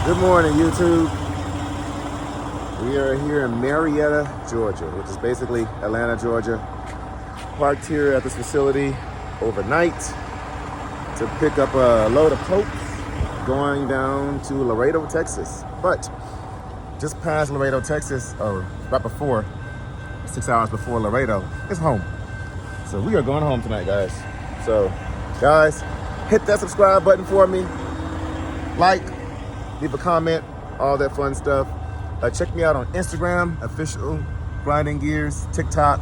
Good morning, YouTube. We are here in Marietta, Georgia, which is basically Atlanta, Georgia. Parked here at this facility overnight to pick up a load of totes going down to Laredo, Texas. But just past Laredo, Texas, or right before, 6 hours before Laredo, it's home. So we are going home tonight, guys. So, guys, hit that subscribe button for me. Like, leave a comment, all that fun stuff. Check me out on Instagram, official grinding gears, TikTok,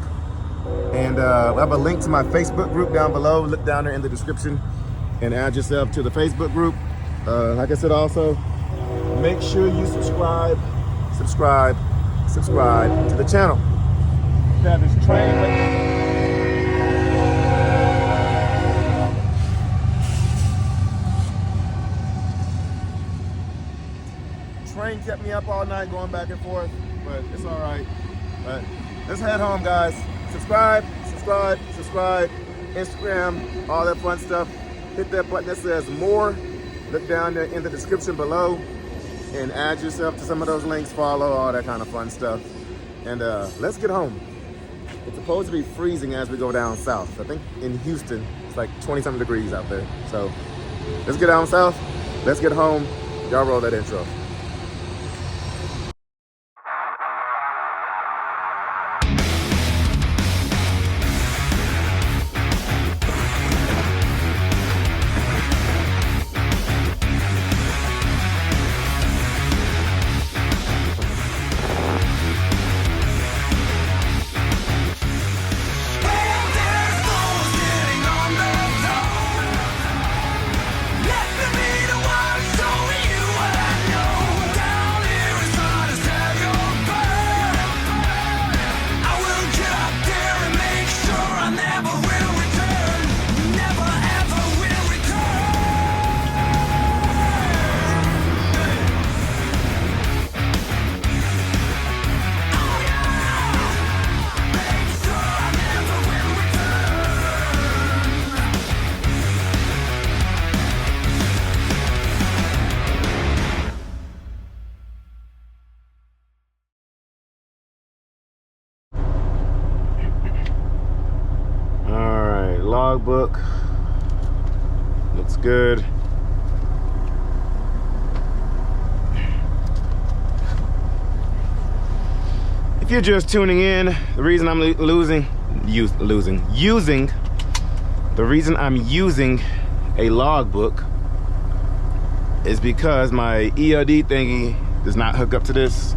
and I have a link to my Facebook group down below. Look down there in the description and add yourself to the Facebook group. Like I said, also make sure you subscribe to the channel. Now this train. Train kept me up all night going back and forth, but it's all right. But let's head home, guys. Subscribe, Instagram, all that fun stuff. Hit that button that says more. Look down there in the description below and add yourself to some of those links, follow, all that kind of fun stuff. And let's get home. It's supposed to be freezing as we go down south. I think in Houston, it's like 20-something degrees out there. So let's get down south. Let's get home. Y'all roll that intro. Logbook looks good. If you're just tuning in, the reason I'm using a logbook is because my ELD thingy does not hook up to this,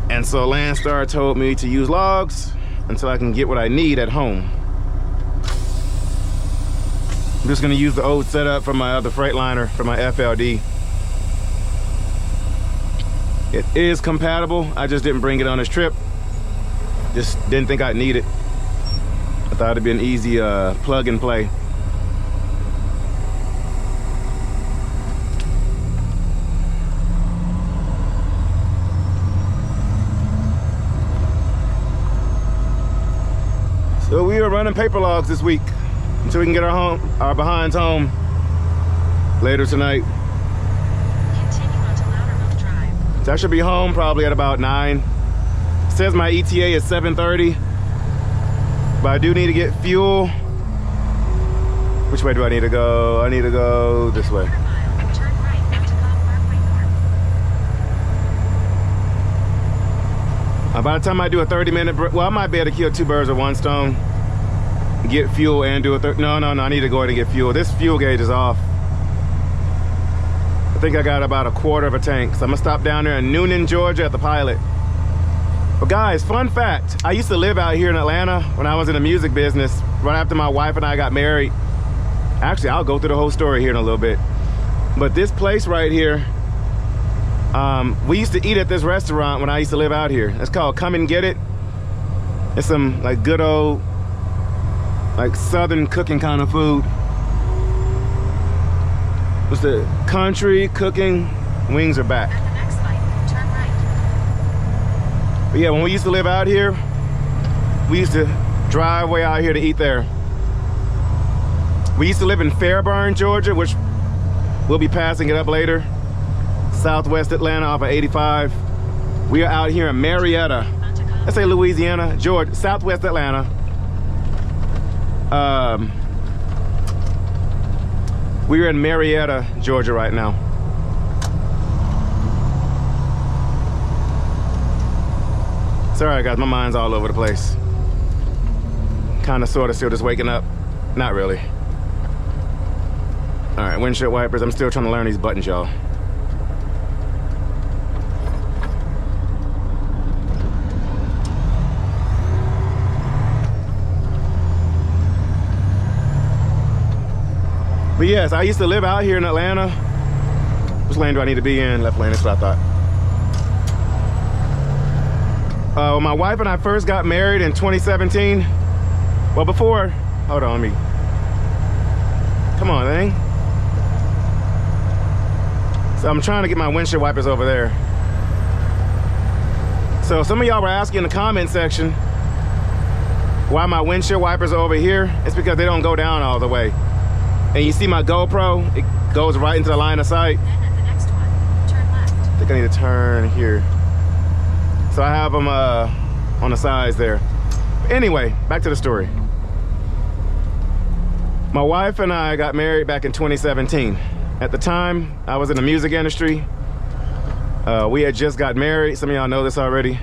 and so Landstar told me to use logs until I can get what I need at home. I'm just gonna use the old setup from my other Freightliner for my FLD. It is compatible. I just didn't bring it on this trip. Just didn't think I'd need it. I thought it'd be an easy plug and play. So we are running paper logs this week until we can get our behinds home later tonight. Continue onto Loudermilk Drive. So I should be home probably at about 9. It says my ETA is 7:30, but I do need to get fuel. Which way do I need to go? I need to go this way. Turn right onto Cobb Parkway North. By the time I do a 30-minute break, well, I might be able to kill 2 birds with 1 stone. Get fuel and do a no, I need to go ahead and get fuel. This fuel gauge is off. I think I got about 1/4 of a tank. So I'm gonna stop down there in Noonan, Georgia at the Pilot. But guys, fun fact, I used to live out here in Atlanta when I was in the music business, right after my wife and I got married. Actually, I'll go through the whole story here in a little bit. But this place right here, we used to eat at this restaurant when I used to live out here. It's called Come and Get It. It's some like good old like southern cooking kind of food. What's the country cooking? Wings are back. At the next light, turn right. But yeah, when we used to live out here, we used to drive way out here to eat there. We used to live in Fairburn, Georgia, which we'll be passing it up later. Southwest Atlanta off of 85. We are out here in Marietta. Let's say Louisiana, Georgia, Southwest Atlanta. We're in Marietta, Georgia right now. Sorry guys, my mind's all over the place. Kind of, sort of, still just waking up. Not really. All right, windshield wipers. I'm still trying to learn these buttons, y'all. But yes, I used to live out here in Atlanta. Which lane do I need to be in? Left lane, that's what I thought. When my wife and I first got married in 2017, well before, hold on, let me, come on, thing. So I'm trying to get my windshield wipers over there. So some of y'all were asking in the comment section why my windshield wipers are over here. It's because they don't go down all the way. And you see my GoPro, it goes right into the line of sight. Then at the next one, turn left. I think I need to turn here. So I have them on the sides there. Anyway, back to the story. My wife and I got married back in 2017. At the time, I was in the music industry. We had just got married. Some of y'all know this already.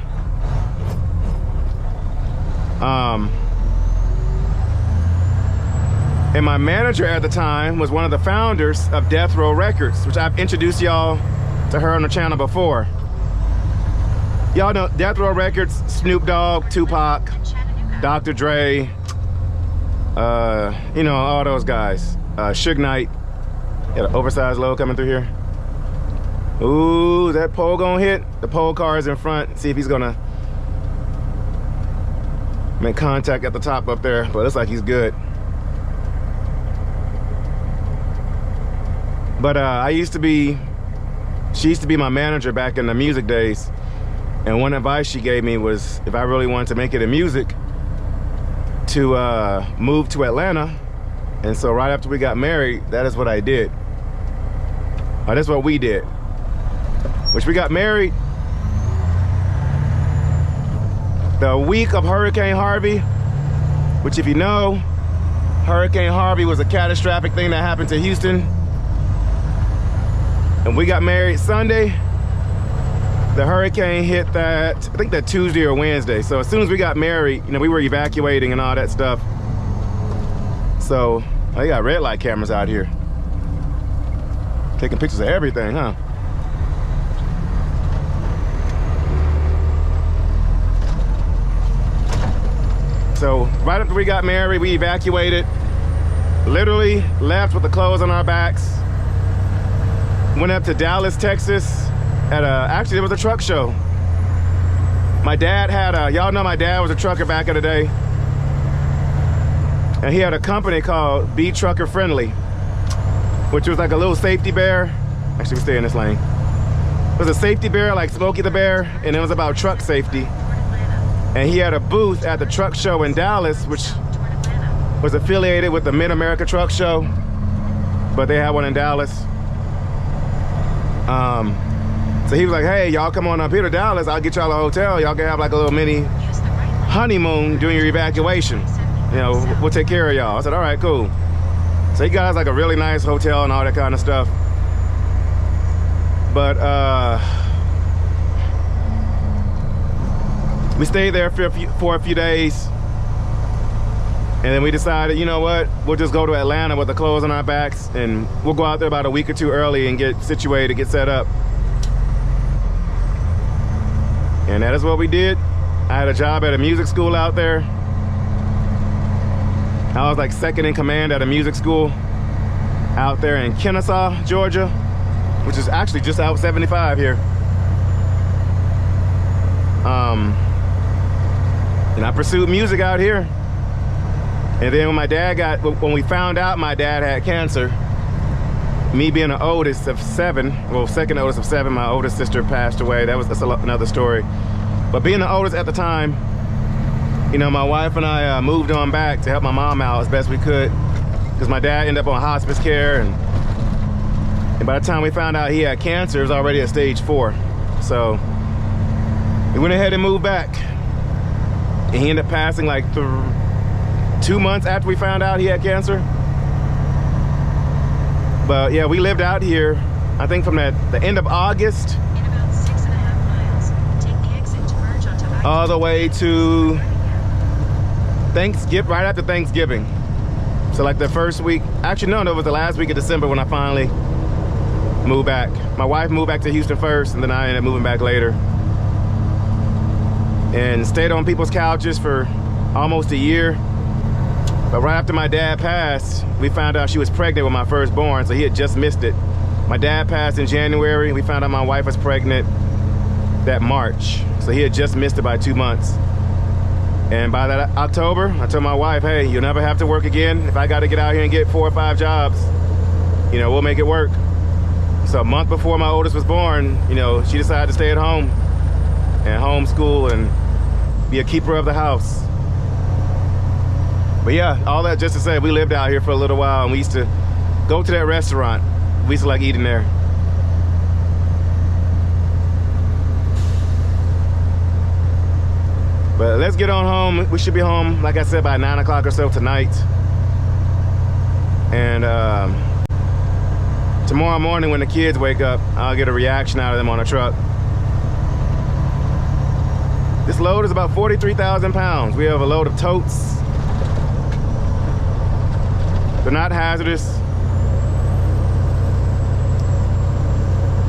And my manager at the time was one of the founders of Death Row Records, which I've introduced y'all to her on the channel before. Y'all know Death Row Records, Snoop Dogg, Tupac, Dr. Dre, you know, all those guys. Suge Knight, got an oversized load coming through here. Ooh, that pole gonna hit? The pole car is in front. See if he's gonna make contact at the top up there, but it looks like he's good. But she used to be my manager back in the music days. And one advice she gave me was, if I really wanted to make it in music, to move to Atlanta. And so right after we got married, that is what I did. Or that's what we did. Which we got married the week of Hurricane Harvey, which if you know, Hurricane Harvey was a catastrophic thing that happened to Houston. And we got married Sunday. The hurricane hit that, I think that Tuesday or Wednesday. So as soon as we got married, you know, we were evacuating and all that stuff. So, oh, they got red light cameras out here. Taking pictures of everything, huh? So right after we got married, we evacuated. Literally left with the clothes on our backs. Went up to Dallas, Texas at actually it was a truck show. My dad had y'all know my dad was a trucker back in the day. And he had a company called Be Trucker Friendly, which was like a little safety bear. Actually, we stay in this lane. It was a safety bear like Smokey the Bear, and it was about truck safety. And he had a booth at the truck show in Dallas, which was affiliated with the Mid-America Truck Show, but they had one in Dallas. So he was like, hey, y'all come on up here to Dallas. I'll get y'all a hotel. Y'all can have like a little mini honeymoon during your evacuation. You know, we'll take care of y'all. I said, all right, cool. So he got us like a really nice hotel and all that kind of stuff. But we stayed there for a few days. And then we decided, you know what, we'll just go to Atlanta with the clothes on our backs, and we'll go out there about a week or two early and get situated, get set up. And that is what we did. I had a job at a music school out there. I was like second in command at a music school out there in Kennesaw, Georgia, which is actually just out 75 here. And I pursued music out here. And then when we found out my dad had cancer, me being the oldest of 7, well, second oldest of 7, my oldest sister passed away. That's another story. But being the oldest at the time, you know, my wife and I moved on back to help my mom out as best we could, because my dad ended up on hospice care, and And by the time we found out he had cancer, it was already at stage 4. So we went ahead and moved back. And he ended up passing like 2 months after we found out he had cancer. But yeah, we lived out here, I think from the end of August. In about 6.5 miles, take the exit to merge onto I-10 All the way to Thanksgiving, right after Thanksgiving. So like the first week, actually no, it was the last week of December when I finally moved back. My wife moved back to Houston first, and then I ended up moving back later. And stayed on people's couches for almost a year. But right after my dad passed, we found out she was pregnant with my firstborn, so he had just missed it. My dad passed in January. We found out my wife was pregnant that March. So he had just missed it by 2 months. And by that October, I told my wife, hey, you'll never have to work again. If I got to get out here and get 4 or 5 jobs, you know, we'll make it work. So a month before my oldest was born, you know, she decided to stay at home and homeschool and be a keeper of the house. But yeah, all that just to say, we lived out here for a little while, and we used to go to that restaurant. We used to like eating there. But let's get on home. We should be home, like I said, by 9 o'clock or so tonight. And tomorrow morning when the kids wake up, I'll get a reaction out of them on the truck. This load is about 43,000 pounds. We have a load of totes. They're not hazardous.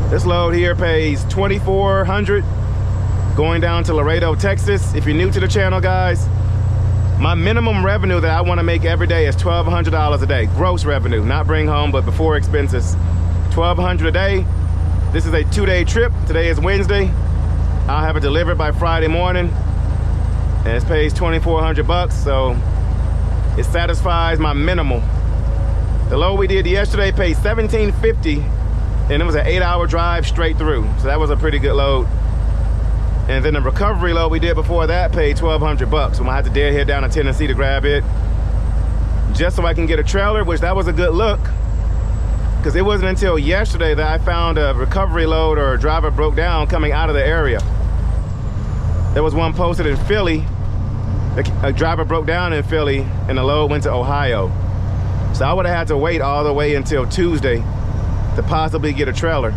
This load here pays $2,400 going down to Laredo, Texas. If you're new to the channel, guys, my minimum revenue that I want to make every day is $1,200 a day. Gross revenue, not bring home, but before expenses. $1,200 a day. This is a 2-day trip. Today is Wednesday. I'll have it delivered by Friday morning. And it pays $2,400, so it satisfies my minimal. The load we did yesterday paid $1,750, and it was an 8-hour drive straight through. So that was a pretty good load. And then the recovery load we did before that paid $1,200. So I had to deadhead down to Tennessee to grab it, just so I can get a trailer, which that was a good look. Because it wasn't until yesterday that I found a recovery load or a driver broke down coming out of the area. There was one posted in Philly. A driver broke down in Philly, and the load went to Ohio. So I would have had to wait all the way until Tuesday to possibly get a trailer.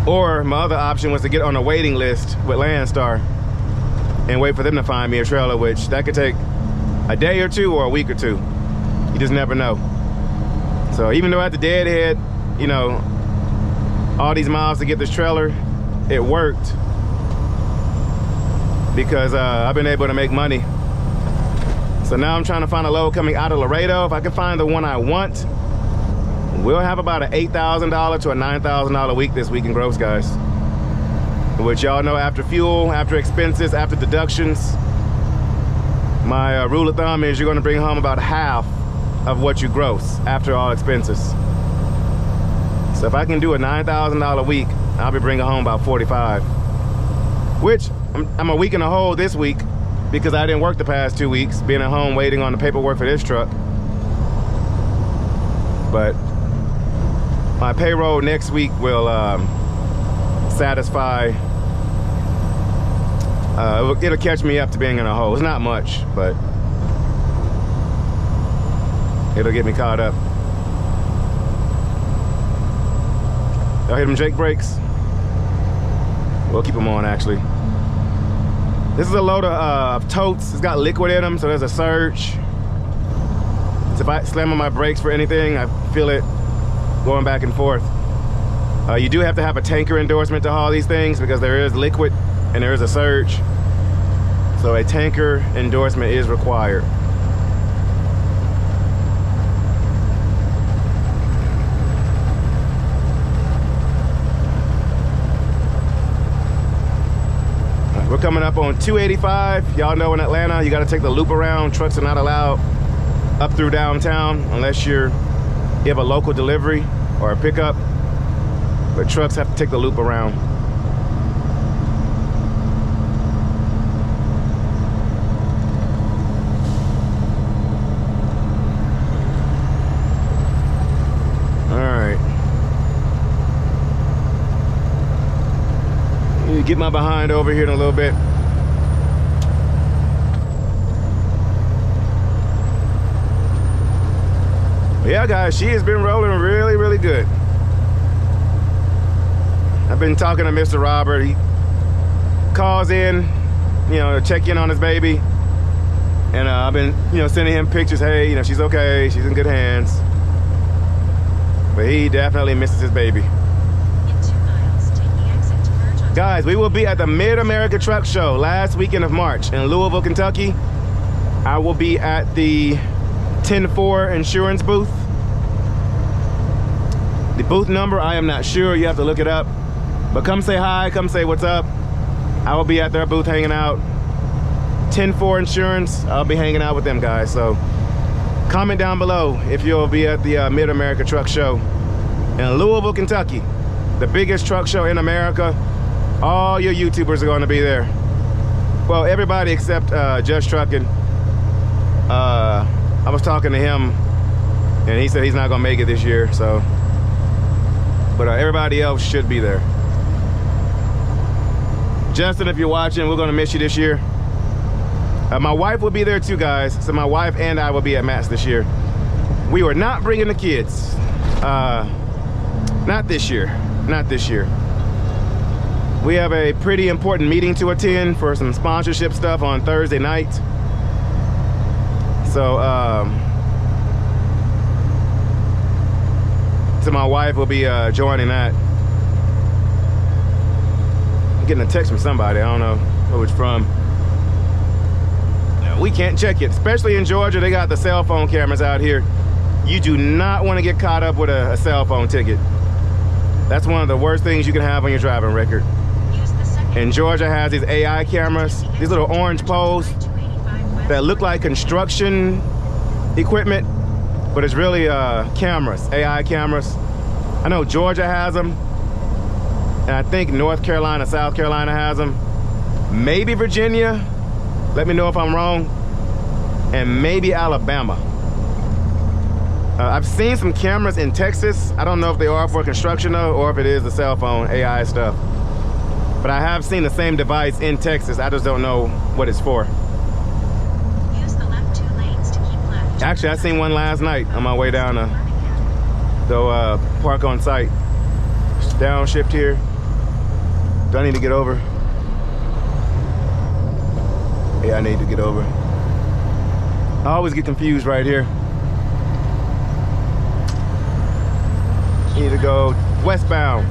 Or my other option was to get on a waiting list with Landstar and wait for them to find me a trailer, which that could take a day or two or a week or two. You just never know. So even though I had to deadhead, you know, all these miles to get this trailer, it worked because I've been able to make money. So now I'm trying to find a load coming out of Laredo. If I can find the one I want, we'll have about an $8,000 to a $9,000 a week this week in gross, guys. Which y'all know, after fuel, after expenses, after deductions, my rule of thumb is you're gonna bring home about half of what you gross after all expenses. So if I can do a $9,000 a week, I'll be bringing home about 45. Which I'm a week in a hole this week because I didn't work the past 2 weeks, being at home waiting on the paperwork for this truck. But my payroll next week will satisfy, it'll catch me up to being in a hole. It's not much, but it'll get me caught up. Y'all hear them Jake brakes? We'll keep them on, actually. This is a load of totes. It's got liquid in them, so there's a surge. So if I slam on my brakes for anything, I feel it going back and forth. You do have to have a tanker endorsement to haul these things because there is liquid and there is a surge. So a tanker endorsement is required. We're coming up on 285. Y'all know in Atlanta, you gotta take the loop around. Trucks are not allowed up through downtown unless you have a local delivery or a pickup. But trucks have to take the loop around. All right. me get my behind over here in a little bit. Yeah, guys, she has been rolling really, really good. I've been talking to Mr. Robert. He calls in, you know, to check in on his baby. And I've been, you know, sending him pictures. Hey, you know, she's okay. She's in good hands. But he definitely misses his baby. In 2 miles, take the exit to merge onto Guys, we will be at the Mid-America Truck Show last weekend of March in Louisville, Kentucky. I will be at the 10-4 insurance booth. The booth number, I am not sure. You have to look it up. But come say hi, come say what's up. I will be at their booth hanging out. 10-4 insurance, I'll be hanging out with them guys. So comment down below if you'll be at the Mid-America Truck Show in Louisville, Kentucky. The biggest truck show in America. All your YouTubers are going to be there. Well, everybody except Just Trucking. I was talking to him and he said he's not gonna make it this year, so. But everybody else should be there. Justin, if you're watching, we're gonna miss you this year. My wife will be there too, guys. So my wife and I will be at Matt's this year. We were not bringing the kids. Not this year, not this year. We have a pretty important meeting to attend for some sponsorship stuff on Thursday night. So, so my wife will be joining that. I'm getting a text from somebody. I don't know who it's from. We can't check it, especially in Georgia. They got the cell phone cameras out here. You do not want to get caught up with a cell phone ticket. That's one of the worst things you can have on your driving record. And Georgia has these AI cameras, these little orange poles that look like construction equipment, but it's really cameras, AI cameras. I know Georgia has them, and I think North Carolina, South Carolina has them. Maybe Virginia, let me know if I'm wrong, and maybe Alabama. I've seen some cameras in Texas. I don't know if they are for construction though, or if it is the cell phone AI stuff. But I have seen the same device in Texas. I just don't know what it's for. Use the left 2 lanes to keep left. Actually, I seen one last night on my way down to go park on site. Downshift here. Do I need to get over? Yeah, I need to get over. I always get confused right here. Need to go westbound.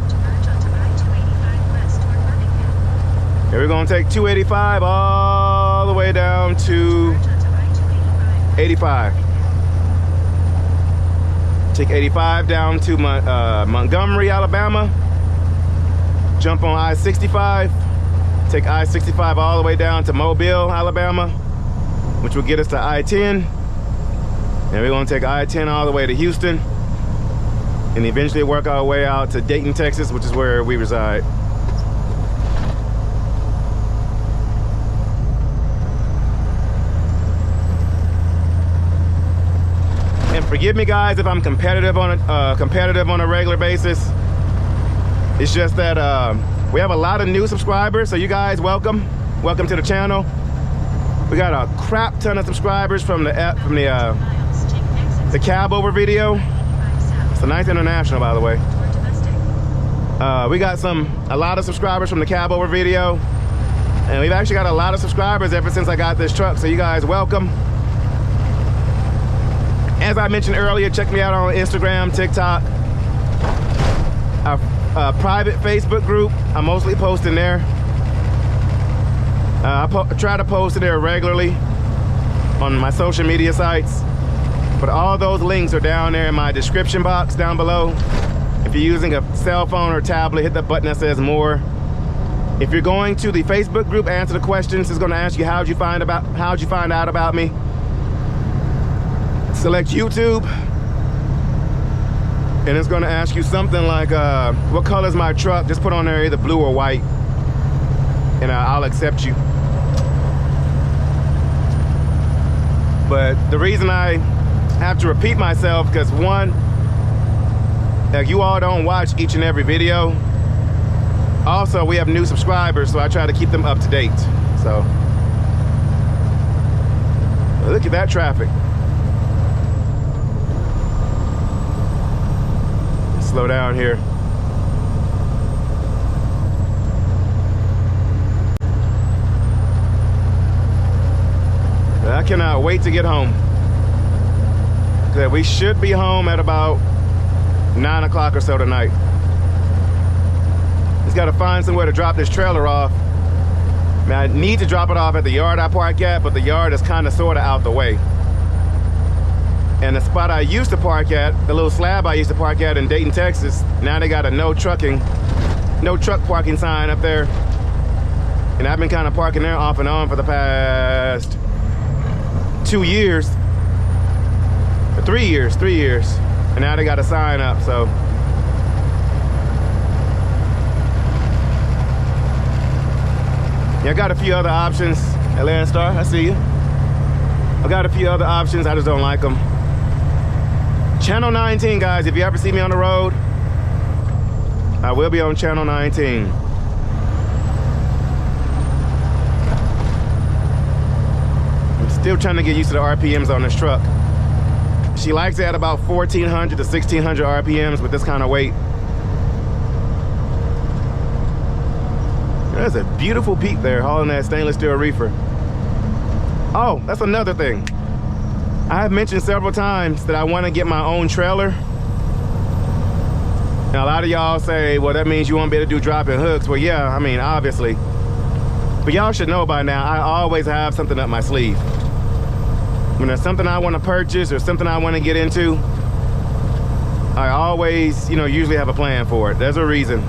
Yeah, we're gonna take 285 all the way down to 85. Take 85 down to Montgomery, Alabama. Jump on I-65. Take I-65 all the way down to Mobile, Alabama, which will get us to I-10. And we're gonna take I-10 all the way to Houston, and eventually work our way out to Dayton, Texas, which is where we reside. And forgive me, guys, if I'm competitive on a regular basis. It's just that we have a lot of new subscribers, so you guys, welcome to the channel. We got a crap ton of subscribers from the cab over video. It's a nice international, by the way. We got a lot of subscribers from the cab over video, and we've actually got a lot of subscribers ever since I got this truck. So you guys, welcome. As I mentioned earlier, check me out on Instagram, TikTok, our private Facebook group. I'm mostly posting there. I try to post there regularly on my social media sites. But all those links are down there in my description box down below. If you're using a cell phone or tablet, hit the button that says more. If you're going to the Facebook group, answer the questions. It's going to ask you how'd you find out about me. Select YouTube, and it's going to ask you something like what color is my truck. Just put on there either blue or white, and I'll accept you. But the reason I have to repeat myself, because one, like, you all don't watch each and every video. Also, we have new subscribers, so I try to keep them up to date. So, look at that traffic. Slow down here. I cannot wait to get home. We should be home at about 9 o'clock or so tonight. Just gotta find somewhere to drop this trailer off. Man, I need to drop it off at the yard I park at, but the yard is kind of sort of out the way. And the spot I used to park at, the little slab I used to park at in Dayton, Texas, now they got a no truck parking sign up there. And I've been kind of parking there off and on for the past 2 years. 3 years. And now they got a sign up, so. Yeah, I got a few other options. Atlanta Star, I see you. I got a few other options, I just don't like them. Channel 19, guys, if you ever see me on the road, I will be on Channel 19. I'm still trying to get used to the RPMs on this truck. She likes it at about 1,400 to 1,600 RPMs with this kind of weight. There's a beautiful peep there hauling that stainless steel reefer. Oh, that's another thing. I have mentioned several times that I want to get my own trailer. Now, a lot of y'all say, well, that means you won't be able to do drop-in hooks. Well, yeah, I mean, obviously. But y'all should know by now, I always have something up my sleeve. When there's something I want to purchase or something I want to get into, I always, usually have a plan for it. There's a reason.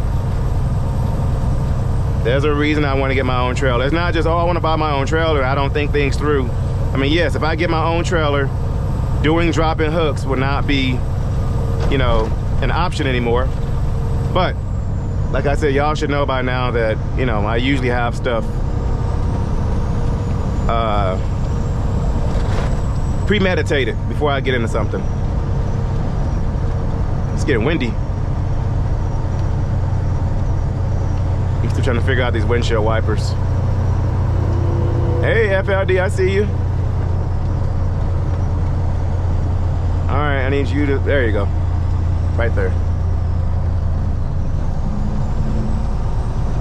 There's a reason I want to get my own trailer. It's not just, oh, I want to buy my own trailer. I don't think things through. I mean, yes, if I get my own trailer, doing drop-in hooks will not be, an option anymore. But, like I said, y'all should know by now that, I usually have stuff premeditated before I get into something. It's getting windy. I'm still trying to figure out these windshield wipers. Hey, FLD, I see you. All right, I need you to, there you go. Right there.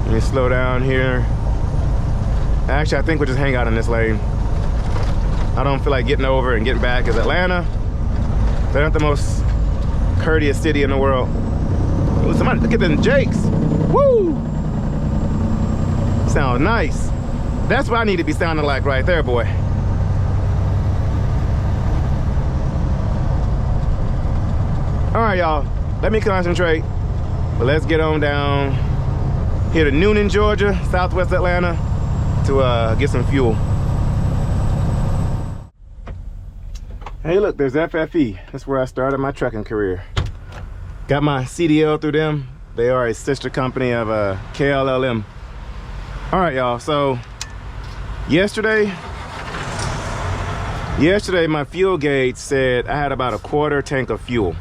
Let me slow down here. Actually, I think we'll just hang out in this lane. I don't feel like getting over and getting back, because Atlanta, they're not the most courteous city in the world. Ooh, somebody, look at them Jakes. Woo! Sounds nice. That's what I need to be sounding like right there, boy. All right, y'all, let me concentrate, but let's get on down here to Noonan, Georgia, Southwest Atlanta, to get some fuel. Hey, look, there's FFE. That's where I started my trucking career. Got my CDL through them. They are a sister company of KLLM. All right, y'all, so yesterday my fuel gauge said I had about a quarter tank of fuel.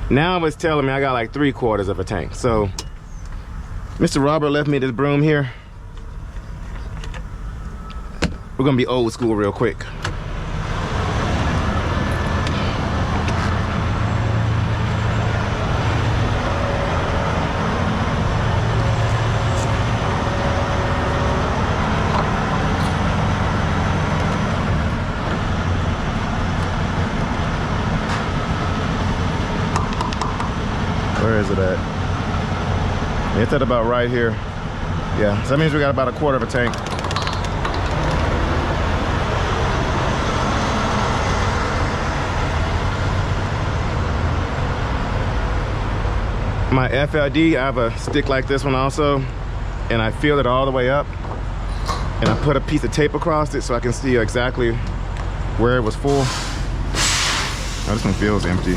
Now it's telling me I got like 3/4 of a tank. So Mr. Robert left me this broom here. We're gonna be old school real quick. Where is it at? It's at about right here. Yeah, so that means we got about a quarter of a tank. My FLD, I have a stick like this one also, and I filled it all the way up, and I put a piece of tape across it so I can see exactly where it was full. Oh, this one feels empty.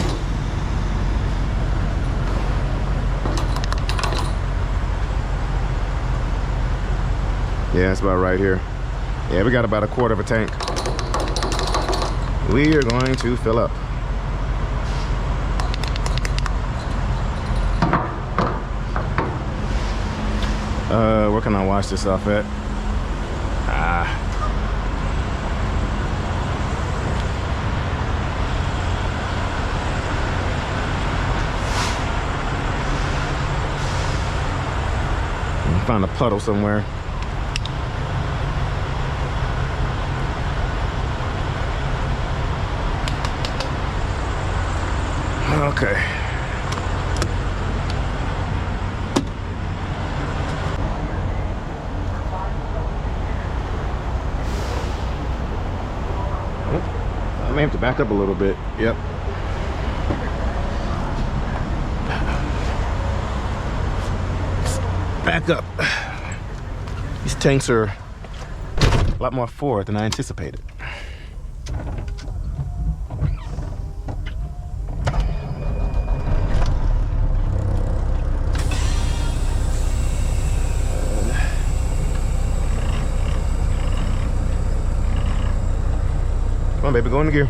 Yeah, it's about right here. Yeah, we got about a quarter of a tank. We are going to fill up. Where can I wash this off at? Find a puddle somewhere. Okay. I may have to back up a little bit. Yep. Back up. These tanks are a lot more forward than I anticipated. Come on, baby, go into gear.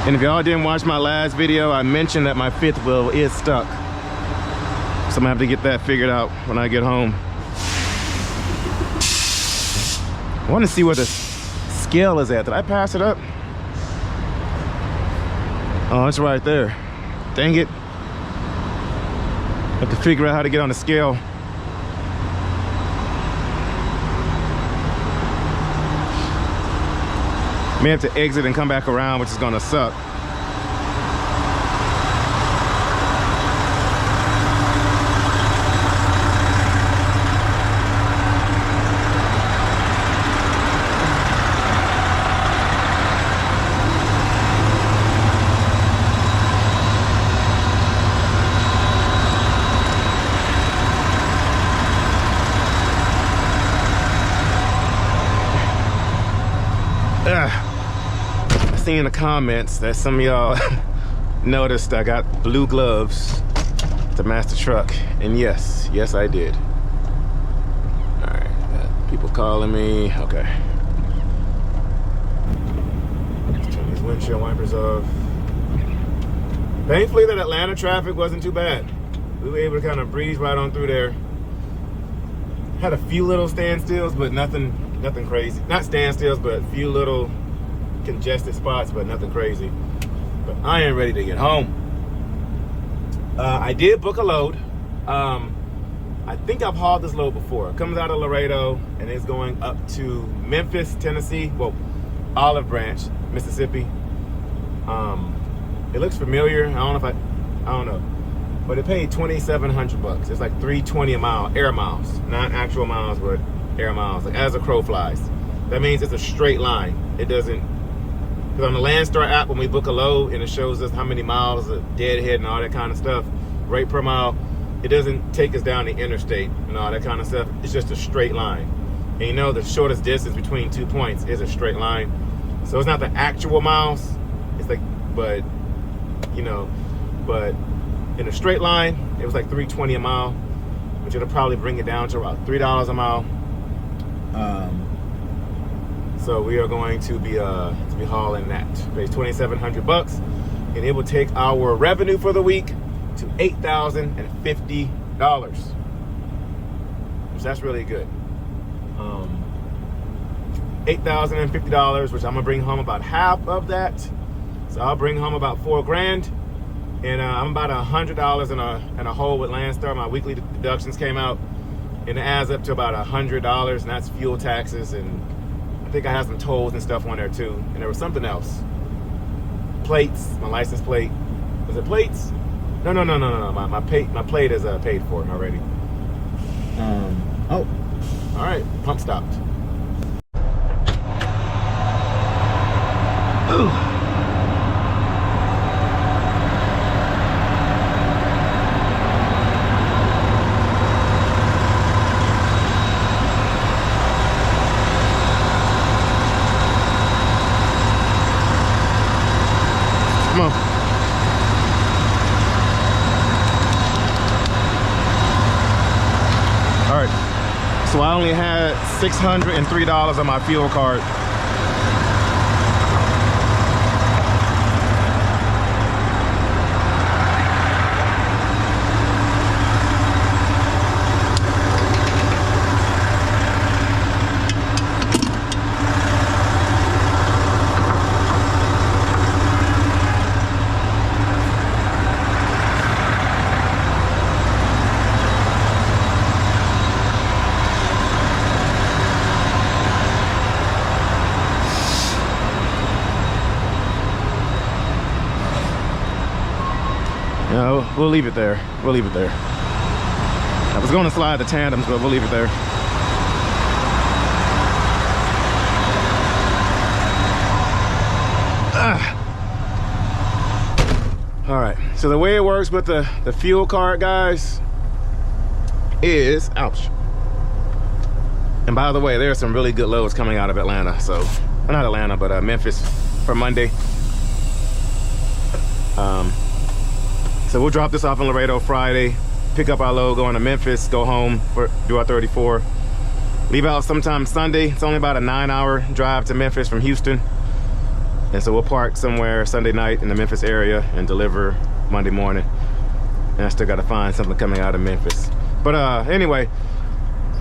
And if y'all didn't watch my last video, I mentioned that my fifth wheel is stuck. So I'm gonna have to get that figured out when I get home. I want to see where the scale is at. Did I pass it up? Oh, it's right there. Dang it. I have to figure out how to get on the scale. May have to exit and come back around, which is gonna suck. In the comments that some of y'all noticed I got blue gloves to match the truck, and yes I did. All right, got people calling me. Okay, let's turn these windshield wipers off. Thankfully that Atlanta traffic wasn't too bad. We were able to kind of breeze right on through there. Had a few little standstills, but nothing crazy. Not standstills, but a few little congested spots, but nothing crazy. But I am ready to get home. I did book a load. I think I've hauled this load before. It comes out of Laredo and it's going up to Memphis, Tennessee. Well, Olive Branch, Mississippi. It looks familiar. I don't know. But it paid $2,700. It's like $320 a mile, air miles, not actual miles, but air miles. Like as a crow flies. That means it's a straight line. It doesn't. Because on the Landstar app, when we book a load and it shows us how many miles, a deadhead and all that kind of stuff, rate per mile, it doesn't take us down the interstate and all that kind of stuff. It's just a straight line. And you know the shortest distance between 2 points is a straight line. So it's not the actual miles. It's like, but, you know, but in a straight line, it was like $320 a mile, which it'll probably bring it down to about $3 a mile. So we are going to be hauling that. Pays $2,700, and it will take our revenue for the week to $8,050, which that's really good. $8,050, which I'm gonna bring home about half of that. So I'll bring home about $4 grand, And I'm about $100 in a hole with Landstar. My weekly deductions came out, and it adds up to about $100, and that's fuel taxes, and I think I have some tolls and stuff on there too. And there was something else. Plates, my license plate. Was it plates? No. My plate is paid for already. Oh, all right. Pump stopped. Ooh. Come on. All right. So I only had $603 on my fuel card. No, we'll leave it there. We'll leave it there. I was going to slide the tandems, but we'll leave it there. All right, so the way it works with the fuel card, guys, is, ouch. And by the way, there are some really good loads coming out of Atlanta. So, well, not Atlanta, but Memphis for Monday. So we'll drop this off in Laredo Friday, pick up our load, go on to Memphis, go home, do our 34. Leave out sometime Sunday. It's only about a 9-hour drive to Memphis from Houston. And so we'll park somewhere Sunday night in the Memphis area and deliver Monday morning. And I still gotta find something coming out of Memphis. But anyway,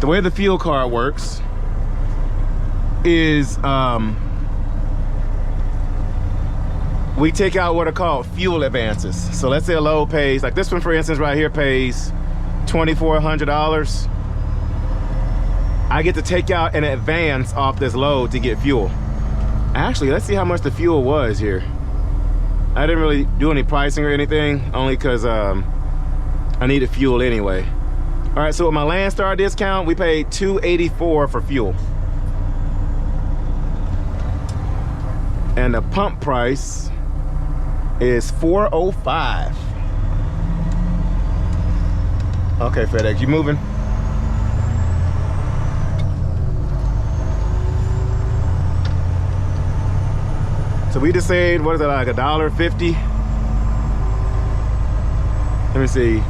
the way the fuel card works is we take out what are called fuel advances. So let's say a load pays, like this one for instance right here pays $2,400. I get to take out an advance off this load to get fuel. Actually, let's see how much the fuel was here. I didn't really do any pricing or anything, only because I needed fuel anyway. All right, so with my Landstar discount, we paid $284 for fuel. And the pump price is $405. Okay, FedEx, you moving? So we just saved, what is it, like $1.50? Let me see,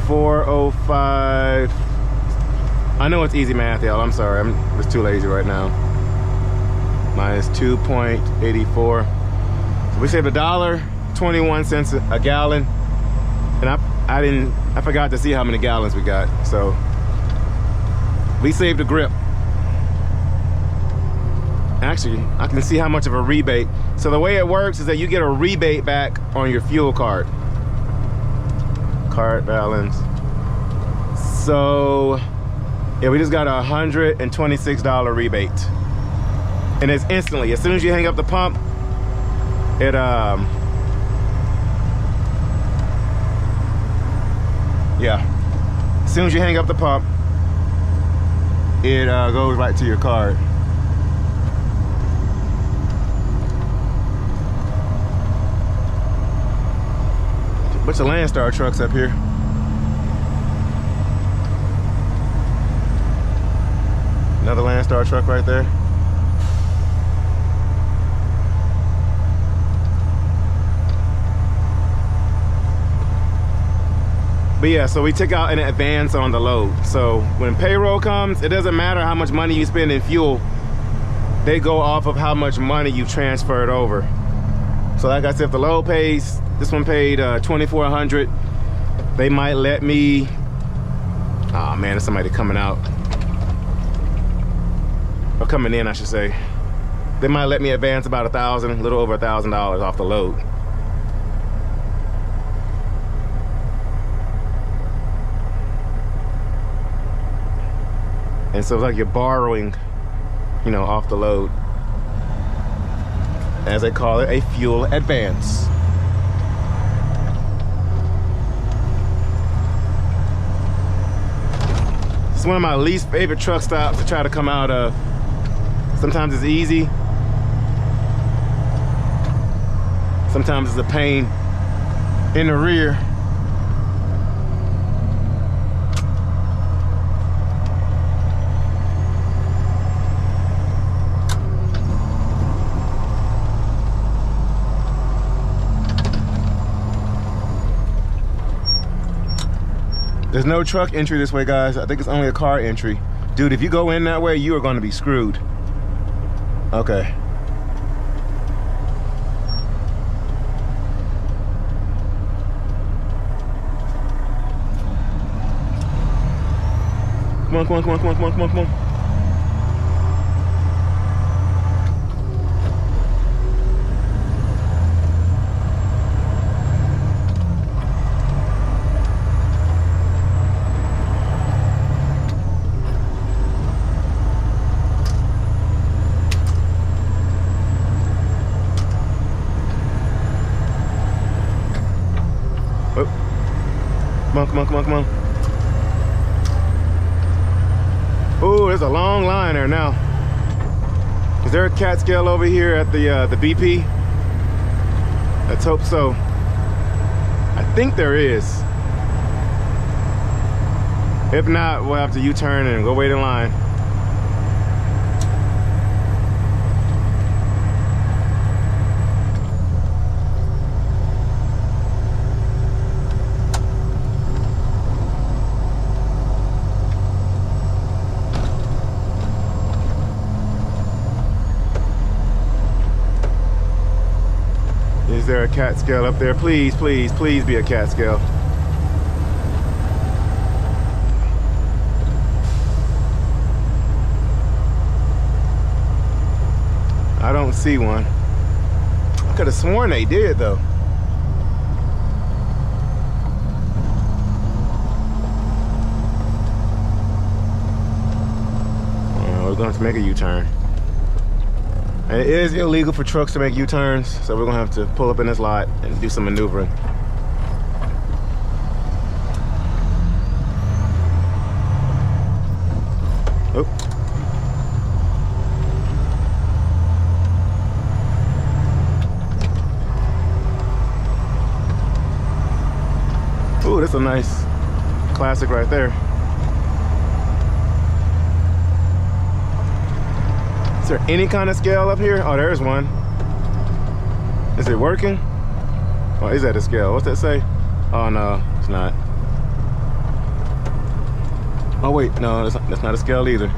405. I know it's easy math, y'all. I'm sorry, I'm just too lazy right now. Minus 2.84. So we saved $1.21 a gallon, and I forgot to see how many gallons we got. So we saved a grip. Actually, I can see how much of a rebate. So the way it works is that you get a rebate back on your fuel card. Card balance. So yeah, we just got a $126 rebate. And it's instantly, as soon as you hang up the pump, it yeah, as soon as you hang up the pump, it goes right to your card. Bunch of Landstar trucks up here. Another Landstar truck right there. But yeah, so we took out an advance on the load. So when payroll comes, it doesn't matter how much money you spend in fuel. They go off of how much money you transferred over. So like I said, if the load pays, this one paid $2,400. They might let me, oh man, there's somebody coming out. Or coming in, I should say. They might let me advance about $1,000, a little over $1,000 off the load. And so it's like you're borrowing, you know, off the load. As they call it, a fuel advance. It's one of my least favorite truck stops to try to come out of. Sometimes it's easy. Sometimes it's a pain in the rear. There's no truck entry this way, guys. I think it's only a car entry. Dude, if you go in that way, you are going to be screwed. Okay. Come on, come on, come on, come on, come on, come on, come on. Come on, come on, come on, come on. Oh, there's a long line there now. Is there a cat scale over here at the BP? Let's hope so. I think there is. If not, we'll have to U-turn and go wait in line. Is there a cat scale up there? Please, please, please be a cat scale. I don't see one. I could have sworn they did though. We're going to make a U-turn. It is illegal for trucks to make U-turns, so we're gonna have to pull up in this lot and do some maneuvering. Oh. Ooh, that's a nice classic right there. Is there any kind of scale up here? Oh, there's one. Is it working? Oh, is that a scale? What's that say? Oh, no, it's not. Oh, wait, no, that's not a scale either.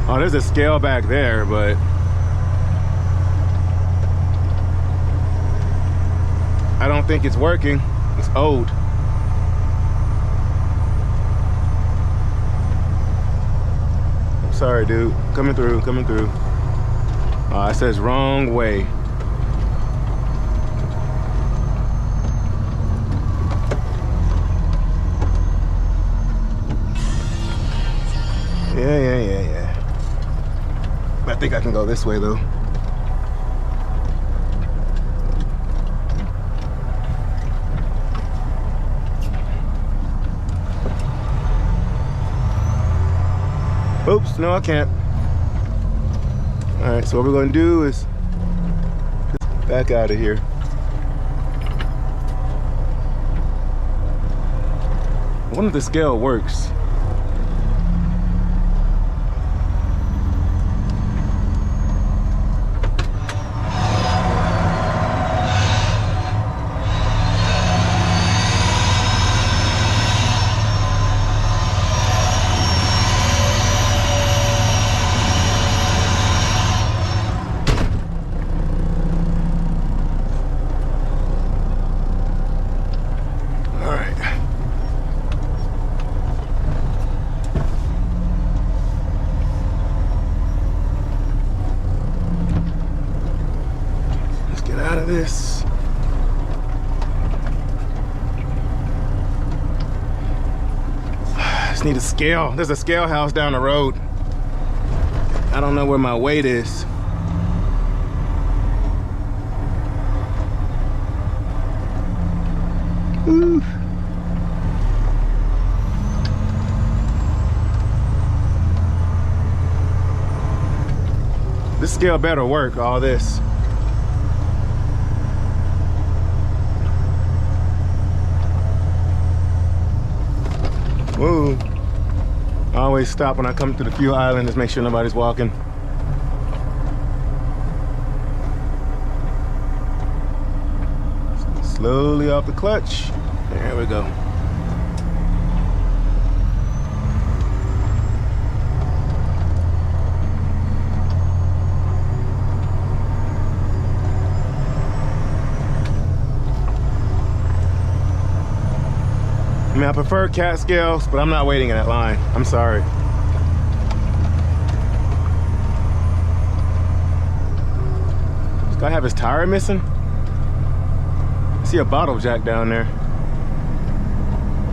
Oh, there's a scale back there, but I don't think it's working. It's old. Sorry, dude. Coming through, coming through. It says wrong way. Yeah. I think I can go this way, though. Oops, no, I can't. All right, so what we're gonna do is just back out of here. I wonder if the scale works. This. Just need a scale. There's a scale house down the road. I don't know where my weight is. Ooh. This scale better work, all this. Whoa. I always stop when I come to the fuel island, just make sure nobody's walking. Slowly off the clutch. There we go. I mean, I prefer cat scales, but I'm not waiting in that line. I'm sorry. Does this guy have his tire missing? I see a bottle jack down there.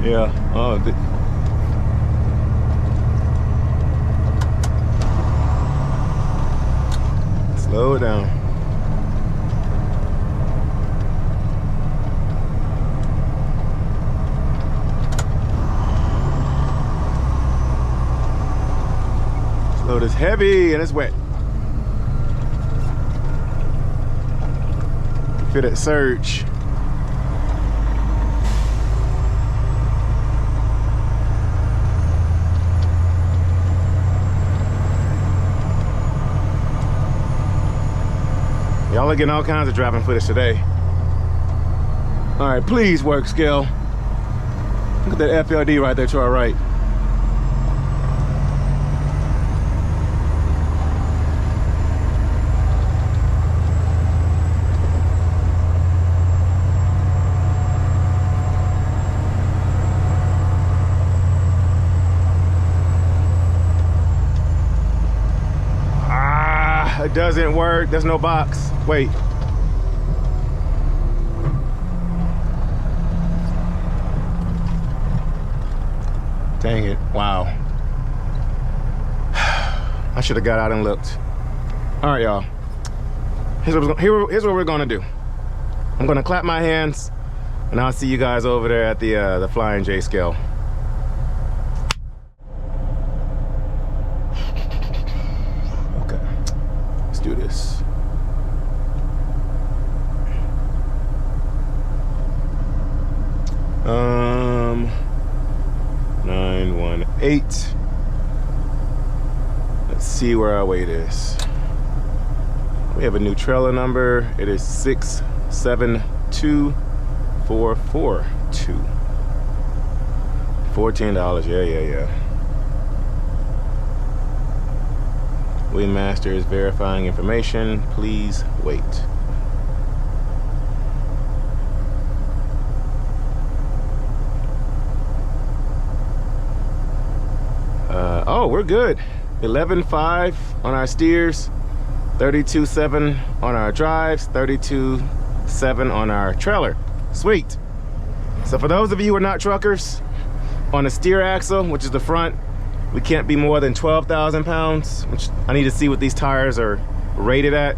Yeah. Oh. Slow it down. Load is heavy and it's wet. Fit it surge. Y'all are getting all kinds of driving footage today. All right, please work, scale. Look at that FLD right there to our right. It doesn't work. There's no box. Wait. Dang it. Wow. I should have got out and looked. All right, y'all. Here's what we're gonna do. I'm gonna clap my hands and I'll see you guys over there at the Flying J scale. Do this. Um, 918. Let's see where our weight is. We have a new trailer number. It is 672442. $14. Yeah. Waymaster is verifying information. Please wait. Oh, we're good. 11.5 on our steers, 32.7 on our drives, 32.7 on our trailer. Sweet. So for those of you who are not truckers, on the steer axle, which is the front, we can't be more than 12,000 pounds, which I need to see what these tires are rated at.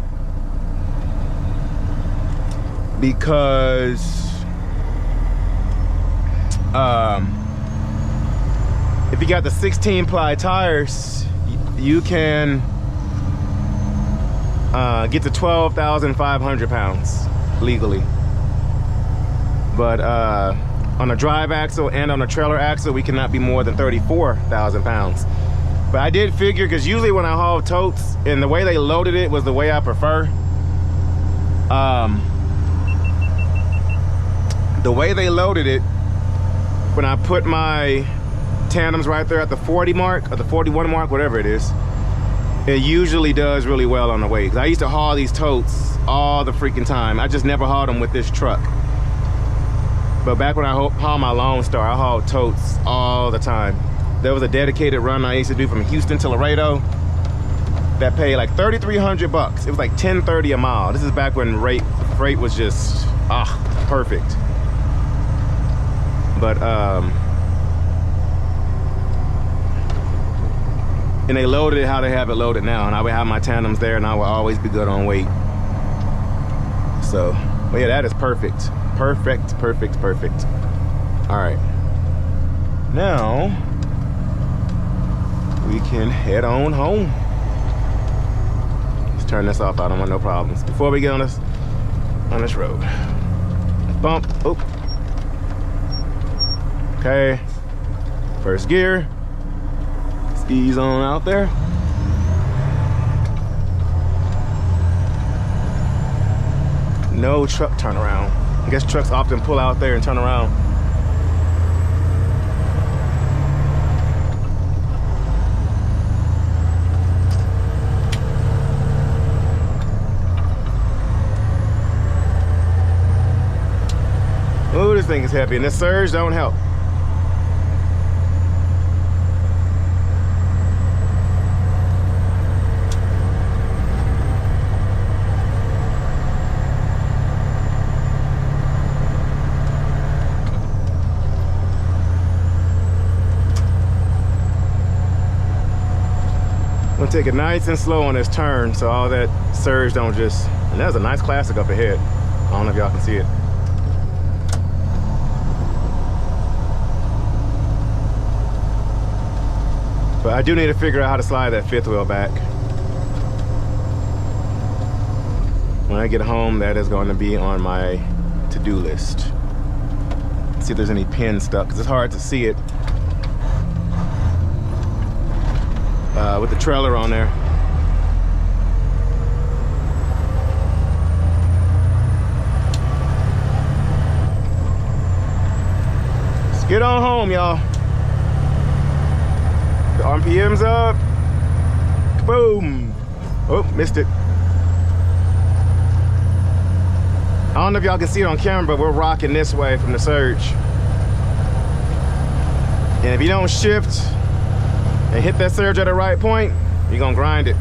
Because if you got the 16 ply tires, you can get to 12,500 pounds legally. But on a drive axle and on a trailer axle, we cannot be more than 34,000 pounds. But I did figure, because usually when I haul totes, and the way they loaded it was the way I prefer. The way they loaded it, when I put my tandems right there at the 40 mark, or the 41 mark, whatever it is, it usually does really well on the weight. 'Cause I used to haul these totes all the freaking time. I just never hauled them with this truck. But back when I hauled my Lone Star, I hauled totes all the time. There was a dedicated run I used to do from Houston to Laredo that paid like 3,300 bucks. It was like 10.30 a mile. This is back when freight was just perfect. But And they loaded it how they have it loaded now. And I would have my tandems there and I will always be good on weight. So, but yeah, that is perfect. Perfect, perfect, perfect. All right. Now, we can head on home. Let's turn this off. I don't want no problems. Before we get on this road. Bump. Oop. Okay. First gear. Let's ease on out there. No truck turnaround. I guess trucks often pull out there and turn around. Oh, this thing is heavy, and this surge don't help. I'm gonna take it nice and slow on this turn so all that surge don't just, and there's a nice classic up ahead. I don't know if y'all can see it. But I do need to figure out how to slide that fifth wheel back. When I get home, that is going to be on my to-do list. See if there's any pins stuck, because it's hard to see it with the trailer on there. Let's get on home, y'all. The RPM's up. Boom. Oh, missed it. I don't know if y'all can see it on camera, but we're rocking this way from the surge. And if you don't shift and hit that surge at the right point, you're gonna grind it.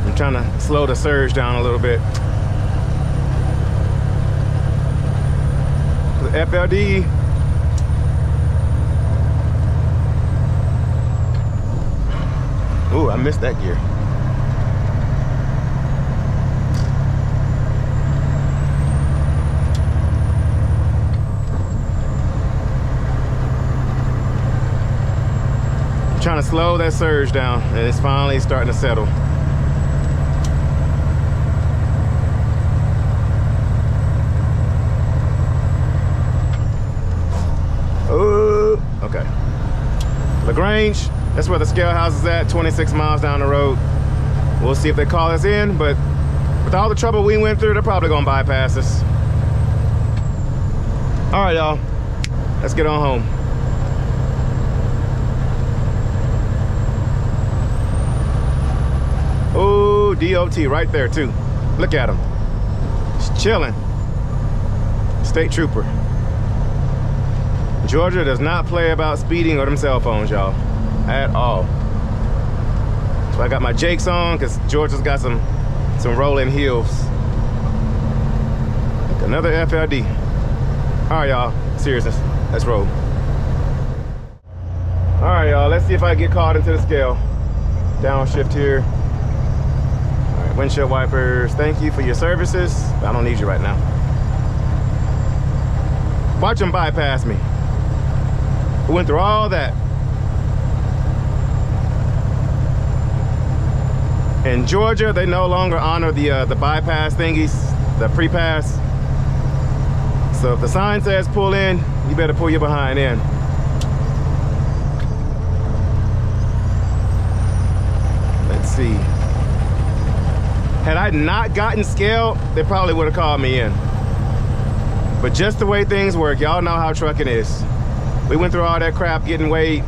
I'm trying to slow the surge down a little bit. The FLD. Ooh, I missed that gear. I'm trying to slow that surge down, and it's finally starting to settle. Oh, okay. LaGrange. That's where the scale house is at, 26 miles down the road. We'll see if they call us in, but with all the trouble we went through, they're probably gonna bypass us. All right, y'all, let's get on home. Oh, DOT right there too. Look at him, he's chilling. State trooper. Georgia does not play about speeding or them cell phones, y'all. At all. So I got my Jakes on because Georgia's got some rolling hills. Another FLD. All right, y'all. Seriousness. Let's roll. All right, y'all. Let's see if I get caught into the scale. Downshift here. All right, windshield wipers. Thank you for your services. I don't need you right now. Watch them bypass me. We went through all that. In Georgia, they no longer honor the bypass thingies, the pre-pass. So if the sign says pull in, you better pull your behind in. Let's see. Had I not gotten scale, they probably would have called me in. But just the way things work, y'all know how trucking is. We went through all that crap getting weighed.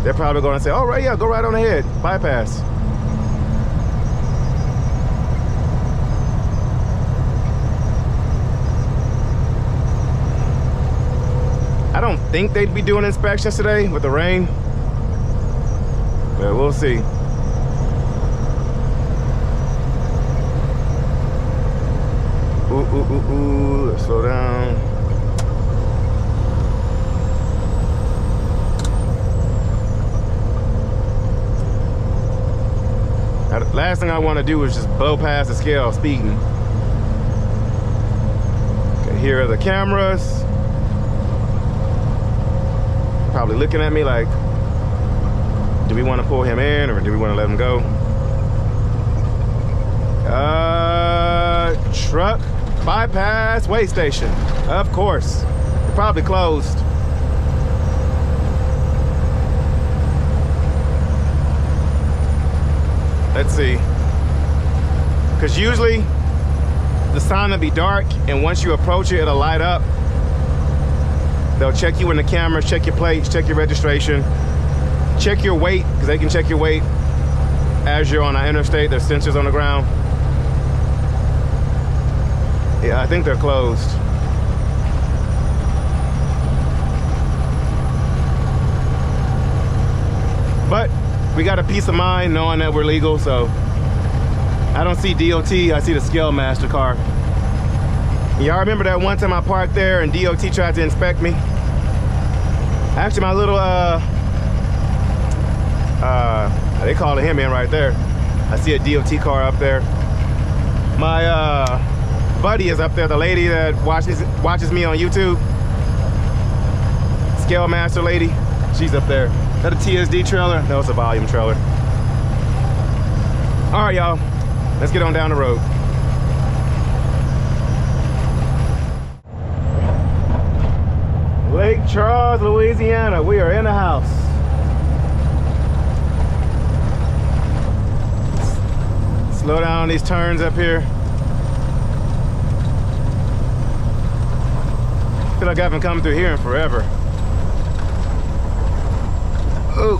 They're probably gonna say, oh, right, yeah, go right on ahead, bypass. I don't think they'd be doing inspections today with the rain, but we'll see. Ooh, let's slow down. Now, the last thing I want to do is just blow past the scale speeding. Okay, here are the cameras. Probably looking at me like, do we want to pull him in or do we want to let him go? Truck bypass weigh station. Of course. They're probably closed. Let's see. Because usually the sign will be dark, and once you approach it, it'll light up. They'll check you in the cameras, check your plates, check your registration, check your weight, because they can check your weight as you're on the interstate. There's sensors on the ground. Yeah, I think they're closed. But we got a peace of mind knowing that we're legal, so I don't see DOT, I see the Scale Master car. Y'all remember that one time I parked there and DOT tried to inspect me? Actually, my little, they calling him in right there. I see a DOT car up there. My buddy is up there, the lady that watches me on YouTube. Scale Master lady, she's up there. Is that a TSD trailer? No, it's a volume trailer. All right, y'all, let's get on down the road. Lake Charles, Louisiana. We are in the house. Slow down on these turns up here. I feel like I haven't come through here in forever. Oh.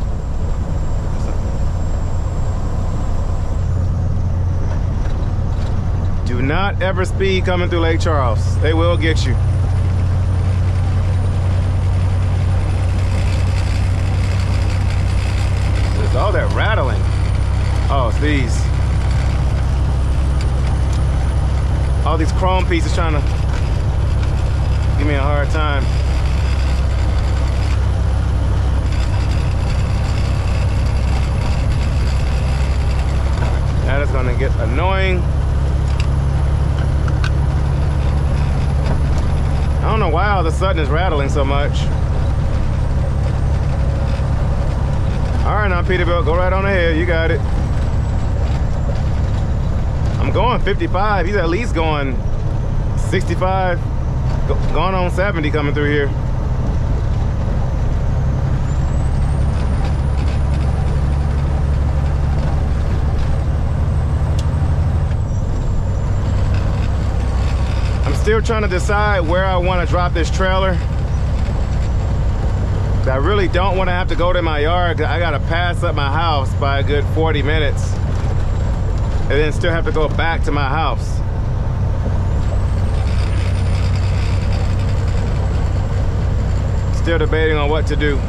Do not ever speed coming through Lake Charles. They will get you. There's all that rattling. Oh, it's these. All these chrome pieces trying to give me a hard time. That is gonna get annoying. I don't know why all of a sudden it's rattling so much. All right now, Peterbilt, go right on ahead, you got it. I'm going 55, he's at least going 65, going on 70 coming through here. Still trying to decide where I want to drop this trailer. I really don't want to have to go to my yard. I got to pass up my house by a good 40 minutes and then still have to go back to my house. Still debating on what to do.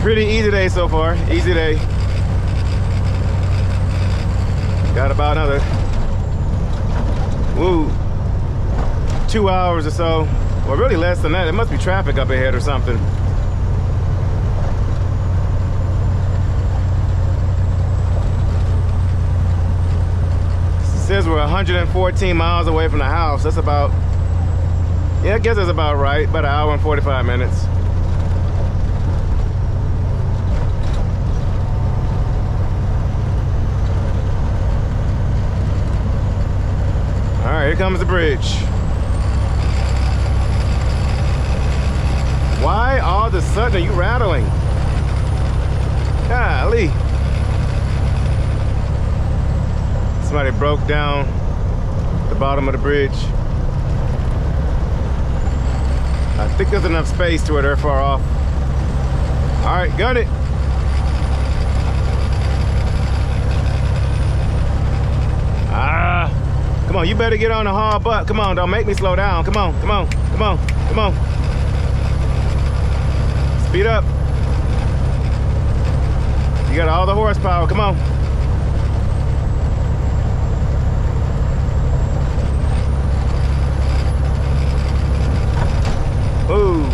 Pretty easy day so far, easy day. Got about another, 2 hours or so. Well, really less than that. There must be traffic up ahead or something. It says we're 114 miles away from the house. That's about, yeah, I guess that's about right. About an hour and 45 minutes. All right, here comes the bridge. Why all of a sudden are you rattling? Golly. Somebody broke down the bottom of the bridge. I think there's enough space to where they're far off. All right, gun it. Come on, you better get on the hard butt. Come on, don't make me slow down. Come on, come on, come on, come on. Speed up. You got all the horsepower, come on. Ooh.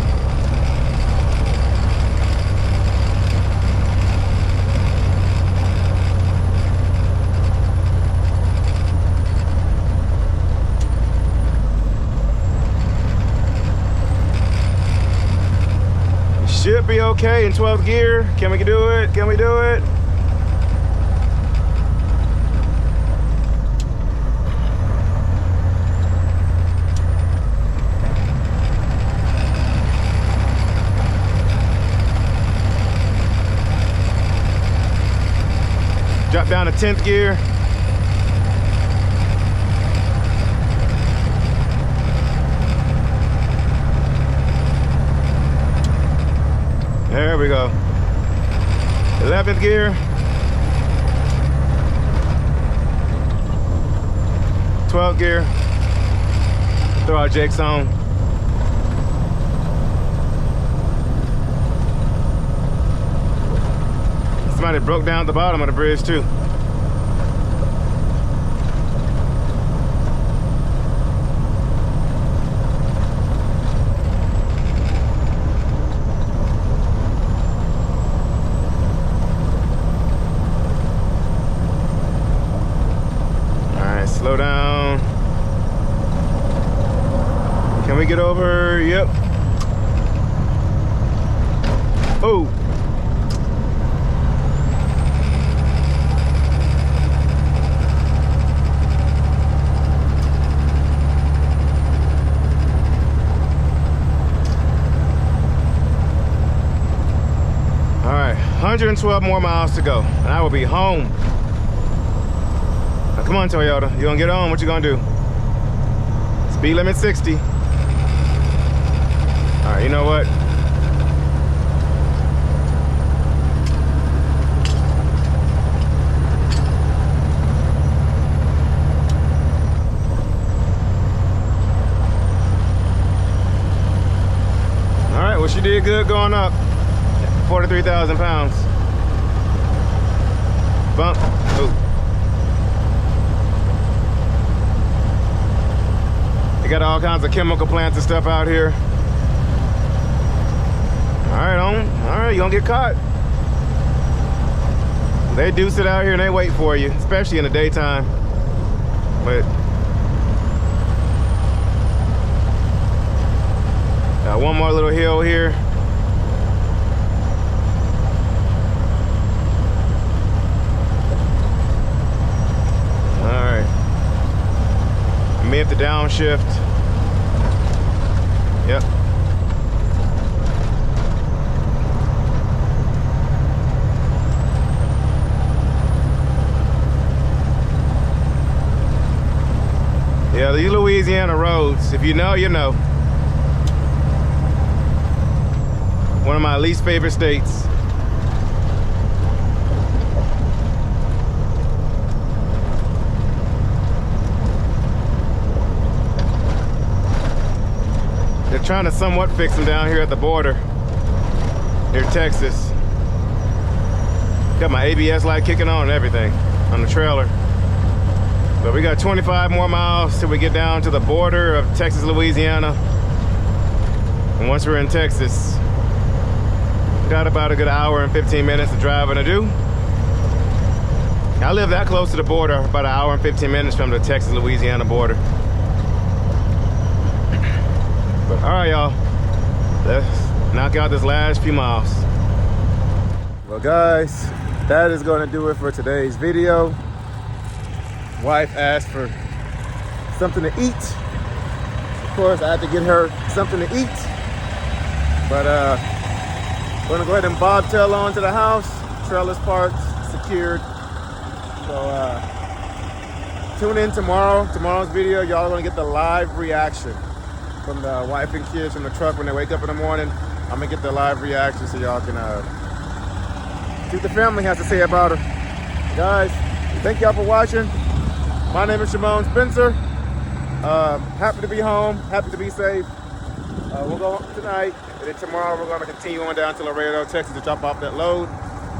be okay in 12th gear. Can we do it? Can we do it? Drop down to 10th gear. There we go. 11th gear. 12th gear. Throw our jakes on. Somebody broke down at the bottom of the bridge too. Slow down. Can we get over? Yep. Oh. All right, 112 more miles to go, and I will be home. Come on, Toyota. You gonna get on? What you gonna do? Speed limit 60. All right, you know what? All right, well, she did good going up. 43,000 pounds. Bump. Ooh. Got all kinds of chemical plants and stuff out here. All right, you gonna get caught. They do sit out here and they wait for you, especially in the daytime. But got one more little hill here. All right. May have to downshift. Yep. Yeah, these Louisiana roads, if you know, you know. One of my least favorite states. They're trying to somewhat fix them down here at the border near Texas. Got my ABS light kicking on and everything on the trailer. But we got 25 more miles till we get down to the border of Texas, Louisiana. And once we're in Texas, got about a good hour and 15 minutes of driving to do. I live that close to the border, about an hour and 15 minutes from the Texas, Louisiana border. But all right, y'all, let's knock out this last few miles. Well, guys, that is going to do it for today's video. Wife asked for something to eat. Of course, I had to get her something to eat. But we're gonna go ahead and bobtail on to the house. Trailer's parked, secured. So tune in tomorrow's video. Y'all are gonna get the live reaction from the wife and kids from the truck when they wake up in the morning. I'm gonna get the live reaction so y'all can see what the family has to say about her. Guys, thank y'all for watching. My name is Shymon Spencer. Happy to be home, happy to be safe. We'll go home tonight, and then tomorrow we're gonna continue on down to Laredo, Texas to drop off that load.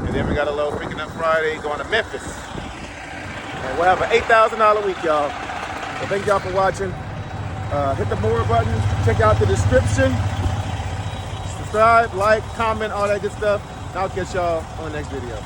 And then we got a load picking up Friday going to Memphis. And we'll have an $8,000 week, y'all. So thank y'all for watching. Hit the more button, check out the description. Subscribe, like, comment, all that good stuff. And I'll catch y'all on the next video.